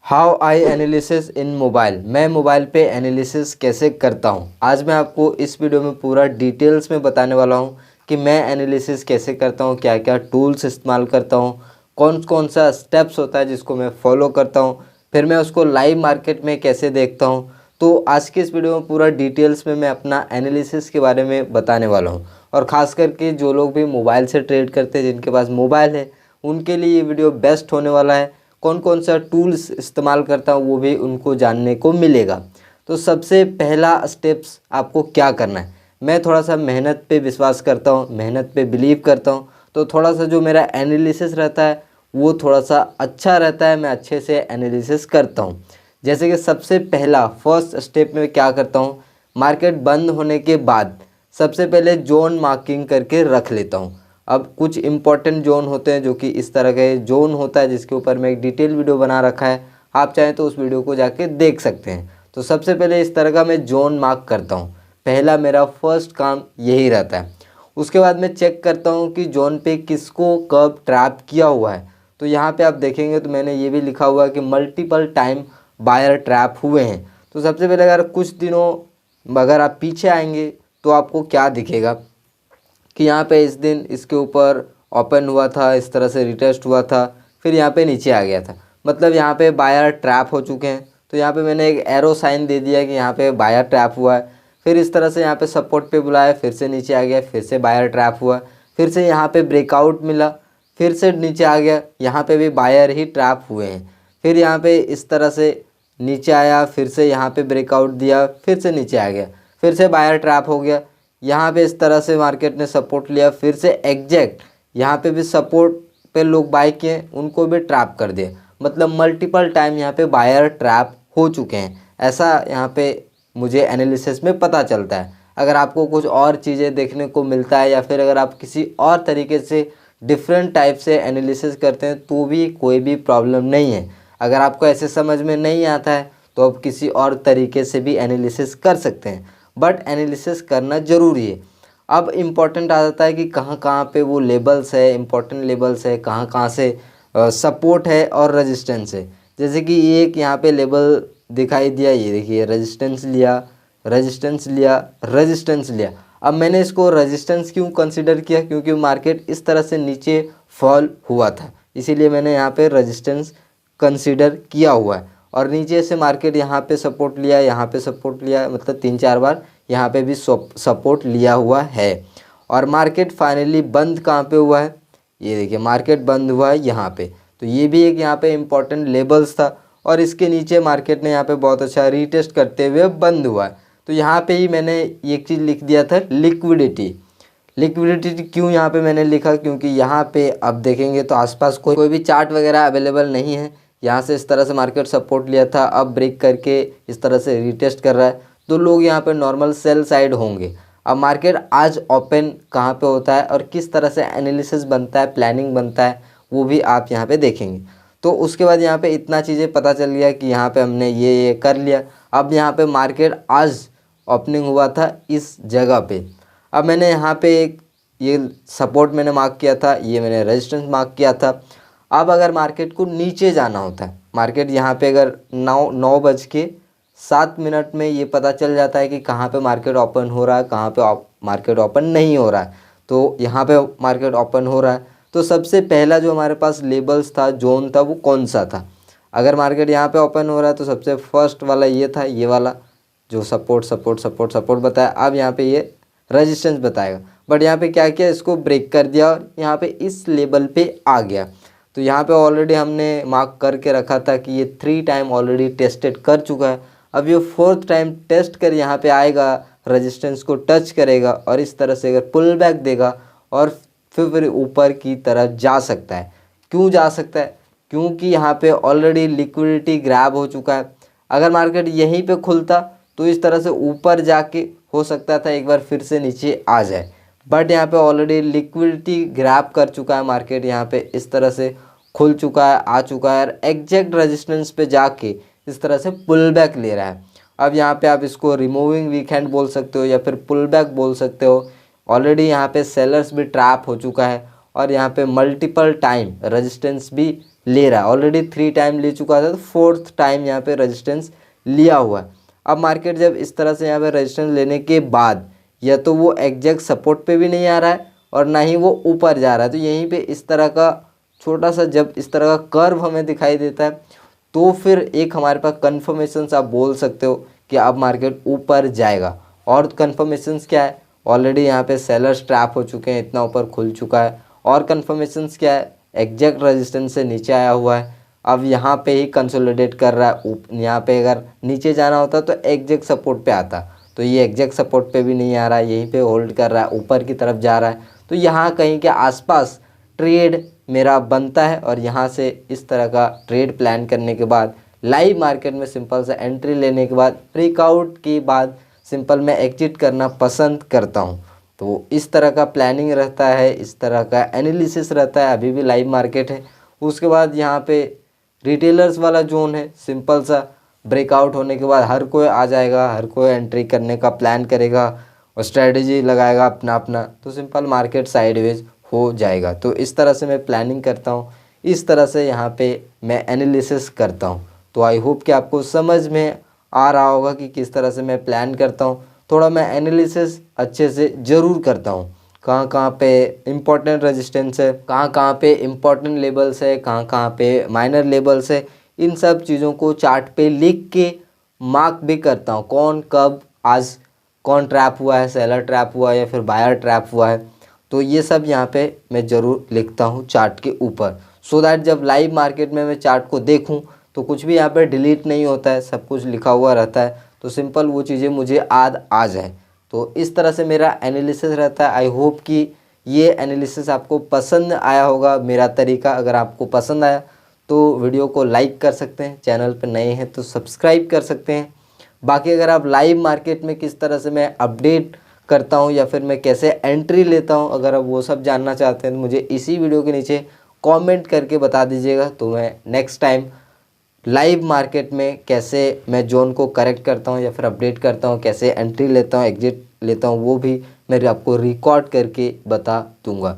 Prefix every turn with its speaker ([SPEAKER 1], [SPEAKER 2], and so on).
[SPEAKER 1] How I analysis in mobile. मैं mobile पे analysis कैसे करता हूँ। आज मैं आपको इस वीडियो में पूरा डिटेल्स में बताने वाला हूँ कि मैं एनालिसिस कैसे करता हूँ, क्या क्या टूल्स इस्तेमाल करता हूँ, कौन कौन सा स्टेप्स होता है जिसको मैं फॉलो करता हूँ, फिर मैं उसको लाइव मार्केट में कैसे देखता हूँ। तो आज की इस वीडियो में पूरा डिटेल्स में मैं अपना एनालिसिस के बारे में बताने वाला हूँ। और ख़ास करके जो लोग भी मोबाइल से ट्रेड करते हैं, जिनके पास मोबाइल है, उनके लिए ये वीडियो बेस्ट होने वाला है। कौन कौन सा टूल्स इस्तेमाल करता हूँ वो भी उनको जानने को मिलेगा। तो सबसे पहला स्टेप्स आपको क्या करना है, मैं थोड़ा सा मेहनत पे विश्वास करता हूँ, मेहनत पे बिलीव करता हूँ। तो थोड़ा सा जो मेरा एनालिसिस रहता है वो थोड़ा सा अच्छा रहता है, मैं अच्छे से एनालिसिस करता हूँ। जैसे कि सबसे पहला फर्स्ट स्टेप में क्या करता हूँ, मार्केट बंद होने के बाद सबसे पहले जोन मार्किंग करके रख लेता हूँ। अब कुछ इंपॉर्टेंट जोन होते हैं जो कि इस तरह के जोन होता है, जिसके ऊपर मैं एक डिटेल वीडियो बना रखा है, आप चाहें तो उस वीडियो को जाके देख सकते हैं। तो सबसे पहले इस तरह का मैं जोन मार्क करता हूँ, पहला मेरा फर्स्ट काम यही रहता है। उसके बाद मैं चेक करता हूँ कि जोन पे किसको कब ट्रैप किया हुआ है। तो यहाँ पे आप देखेंगे तो मैंने ये भी लिखा हुआ है कि मल्टीपल टाइम बायर ट्रैप हुए हैं। तो सबसे पहले अगर कुछ दिनों अगर आप पीछे आएंगे तो आपको क्या दिखेगा कि यहाँ पे इस दिन इसके ऊपर ओपन हुआ था, इस तरह से रिटेस्ट हुआ था, फिर यहाँ पे नीचे आ गया था, मतलब यहाँ पे बायर ट्रैप हो चुके हैं। तो यहाँ पे मैंने एक एरो साइन दे दिया कि यहाँ पे बायर ट्रैप हुआ है। फिर इस तरह से यहाँ पे सपोर्ट पे बुलाया, फिर से नीचे आ गया, फिर से बायर ट्रैप हुआ, फिर से यहाँ पे ब्रेकआउट मिला, फिर से नीचे आ गया, यहाँ पे भी बायर ही ट्रैप हुए हैं। फिर यहाँ पे इस तरह से नीचे आया, फिर से यहाँ पे ब्रेकआउट दिया, फिर से नीचे आ गया, फिर से बायर ट्रैप हो गया। यहाँ पे इस तरह से मार्केट ने सपोर्ट लिया, फिर से एग्जैक्ट यहाँ पे भी सपोर्ट पे लोग बाय किए, उनको भी ट्रैप कर दिया। मतलब मल्टीपल टाइम यहाँ पे बायर ट्रैप हो चुके हैं, ऐसा यहाँ पे मुझे एनालिसिस में पता चलता है। अगर आपको कुछ और चीज़ें देखने को मिलता है या फिर अगर आप किसी और तरीके से डिफरेंट टाइप से एनालिसिस करते हैं तो भी कोई भी प्रॉब्लम नहीं है। अगर आपको ऐसे समझ में नहीं आता है तो आप किसी और तरीके से भी एनालिसिस कर सकते हैं, बट एनालिसिस करना ज़रूरी है। अब इम्पॉर्टेंट आ जाता है कि कहाँ कहाँ पे वो लेबल्स है, इम्पॉर्टेंट लेबल्स है, कहाँ कहाँ से सपोर्ट है और रेजिस्टेंस है। जैसे कि एक यहाँ पे लेबल दिखाई दिया, ये देखिए रेजिस्टेंस लिया, रेजिस्टेंस लिया, रेजिस्टेंस लिया। अब मैंने इसको रेजिस्टेंस क्यों कंसिडर किया, क्योंकि मार्केट इस तरह से नीचे फॉल हुआ था, इसीलिए मैंने यहाँ पे रेजिस्टेंस कंसिडर किया हुआ है। और नीचे से मार्केट यहाँ पे सपोर्ट लिया, यहाँ पे सपोर्ट लिया, मतलब 3-4 बार यहाँ पे भी सपोर्ट लिया हुआ है। और मार्केट फाइनली बंद कहाँ पे हुआ है, ये देखिए मार्केट बंद हुआ है यहाँ पे। तो ये भी एक यहाँ पे इम्पॉर्टेंट लेबल्स था। और इसके नीचे मार्केट ने यहाँ पे बहुत अच्छा रीटेस्ट करते हुए बंद हुआ है। तो यहाँ पे ही मैंने एक चीज़ लिख दिया था, लिक्विडिटी। लिक्विडिटी क्यों यहाँ पे मैंने लिखा, क्योंकि यहाँ पे अब देखेंगे तो आसपास कोई भी चार्ट वगैरह अवेलेबल नहीं है। यहाँ से इस तरह से मार्केट सपोर्ट लिया था, अब ब्रेक करके इस तरह से रीटेस्ट कर रहा है, तो लोग यहाँ पे नॉर्मल सेल साइड होंगे। अब मार्केट आज ओपन कहाँ पे होता है और किस तरह से एनालिसिस बनता है, प्लानिंग बनता है, वो भी आप यहाँ पे देखेंगे। तो उसके बाद यहाँ पे इतना चीज़ें पता चल गया कि यहाँ पे हमने ये कर लिया। अब यहाँ पे मार्केट आज ओपनिंग हुआ था इस जगह पे। अब मैंने यहाँ पे एक ये सपोर्ट मैंने मार्क किया था, ये मैंने रेजिस्टेंस मार्क किया था। अब अगर मार्केट को नीचे जाना होता है, मार्केट यहाँ पे अगर 9:07 में ये पता चल जाता है कि कहाँ पे मार्केट ओपन हो रहा है, कहाँ पे मार्केट ओपन नहीं हो रहा है। तो यहाँ पे मार्केट ओपन हो रहा है, तो सबसे पहला जो हमारे पास लेबल्स था, जोन था, वो कौन सा था। अगर मार्केट यहाँ पे ओपन हो रहा है तो सबसे फर्स्ट वाला ये था, ये वाला जो सपोर्ट सपोर्ट सपोर्ट सपोर्ट बताया। अब यहाँ पे ये रेजिस्टेंस बताएगा, बट यहाँ पे क्या किया, इसको ब्रेक कर दिया और यहाँ पे इस लेवल पे आ गया। तो यहाँ पे ऑलरेडी हमने मार्क करके रखा था कि ये 3 टाइम ऑलरेडी टेस्टेड कर चुका है। अब ये 4th टाइम टेस्ट कर यहाँ पे आएगा, रेजिस्टेंस को टच करेगा और इस तरह से अगर पुल बैक देगा और फिर ऊपर की तरफ जा सकता है। क्यों जा सकता है, क्योंकि यहाँ पे ऑलरेडी लिक्विडिटी ग्रैब हो चुका है। अगर मार्केट यहीं पे खुलता तो इस तरह से ऊपर जाके हो सकता था एक बार फिर से नीचे आ जाए, बट यहाँ पे ऑलरेडी लिक्विडिटी ग्रैब कर चुका है मार्केट, यहाँ पे इस तरह से खुल चुका है, आ चुका है और एग्जैक्ट रेजिस्टेंस पे जाके इस तरह से पुल बैक ले रहा है। अब यहाँ पे आप इसको रिमूविंग वीक हैंड बोल सकते हो या फिर पुल बैक बोल सकते हो। ऑलरेडी यहाँ पे सेलर्स भी ट्रैप हो चुका है और यहाँ पे मल्टीपल टाइम रेजिस्टेंस भी ले रहा है। ऑलरेडी 3 टाइम ले चुका था, तो 4th टाइम यहाँ पे रेजिस्टेंस लिया हुआ है। अब मार्केट जब इस तरह से यहाँ पे रेजिस्टेंस लेने के बाद या तो वो एग्जैक्ट सपोर्ट पे भी नहीं आ रहा है और ना ही वो ऊपर जा रहा है, तो यहीं पे इस तरह का छोटा सा जब इस तरह का कर्व हमें दिखाई देता है तो फिर एक हमारे पास कन्फर्मेशंस आप बोल सकते हो कि अब मार्केट ऊपर जाएगा। और कन्फर्मेशंस क्या है, ऑलरेडी यहाँ पे सेलर्स ट्रैप हो चुके हैं, इतना ऊपर खुल चुका है। और कन्फर्मेशंस क्या है, एग्जैक्ट रेजिस्टेंस से नीचे आया हुआ है, अब यहाँ पे ही कंसोलिडेट कर रहा है। यहाँ पे अगर नीचे जाना होता तो एग्जैक्ट सपोर्ट पे आता, तो ये एग्जैक्ट सपोर्ट पे भी नहीं आ रहा है, यहीं पे होल्ड कर रहा है, ऊपर की तरफ जा रहा है। तो यहाँ कहीं के आसपास ट्रेड मेरा बनता है और यहाँ से इस तरह का ट्रेड प्लान करने के बाद लाइव मार्केट में सिंपल सा एंट्री लेने के बाद ब्रेकआउट के बाद सिंपल मैं एग्जिट करना पसंद करता हूँ। तो इस तरह का प्लानिंग रहता है, इस तरह का एनालिसिस रहता है। अभी भी लाइव मार्केट है। उसके बाद यहाँ पे रिटेलर्स वाला जोन है, सिंपल सा ब्रेकआउट होने के बाद हर कोई आ जाएगा, हर कोई एंट्री करने का प्लान करेगा और स्ट्रेटजी लगाएगा अपना अपना, तो सिंपल मार्केट साइडवेज हो जाएगा। तो इस तरह से मैं प्लानिंग करता हूँ, इस तरह से यहाँ पे मैं एनालिसिस करता हूँ। तो आई होप कि आपको समझ में आ रहा होगा कि किस तरह से मैं प्लान करता हूँ। थोड़ा मैं एनालिसिस अच्छे से ज़रूर करता हूँ, कहाँ कहाँ पे इम्पोर्टेंट रेजिस्टेंस है, कहाँ कहाँ पे इम्पोर्टेंट लेवल्स है, कहाँ कहाँ पे माइनर लेवल्स है, इन सब चीज़ों को चार्ट पे लिख के मार्क भी करता हूँ। कौन कब आज कौन ट्रैप हुआ है, सेलर ट्रैप हुआ है या फिर बायर ट्रैप हुआ है, तो ये सब यहाँ पे मैं ज़रूर लिखता हूँ चार्ट के ऊपर, सो दैट जब लाइव मार्केट में मैं चार्ट को देखूँ तो कुछ भी यहाँ पे डिलीट नहीं होता है, सब कुछ लिखा हुआ रहता है, तो सिंपल वो चीज़ें मुझे याद आ जाए। तो इस तरह से मेरा एनालिसिस रहता है। आई होप कि ये एनालिसिस आपको पसंद आया होगा, मेरा तरीका। अगर आपको पसंद आया तो वीडियो को लाइक कर सकते हैं, चैनल पर नए हैं तो सब्सक्राइब कर सकते हैं। बाकी अगर आप लाइव मार्केट में किस तरह से मैं अपडेट करता हूँ या फिर मैं कैसे एंट्री लेता हूँ, अगर आप वो सब जानना चाहते हैं तो मुझे इसी वीडियो के नीचे कमेंट करके बता दीजिएगा। तो मैं नेक्स्ट टाइम लाइव मार्केट में कैसे मैं जोन को करेक्ट करता हूँ या फिर अपडेट करता हूँ, कैसे एंट्री लेता हूँ, एग्जिट लेता हूँ, वो भी मैं आपको रिकॉर्ड करके बता दूँगा।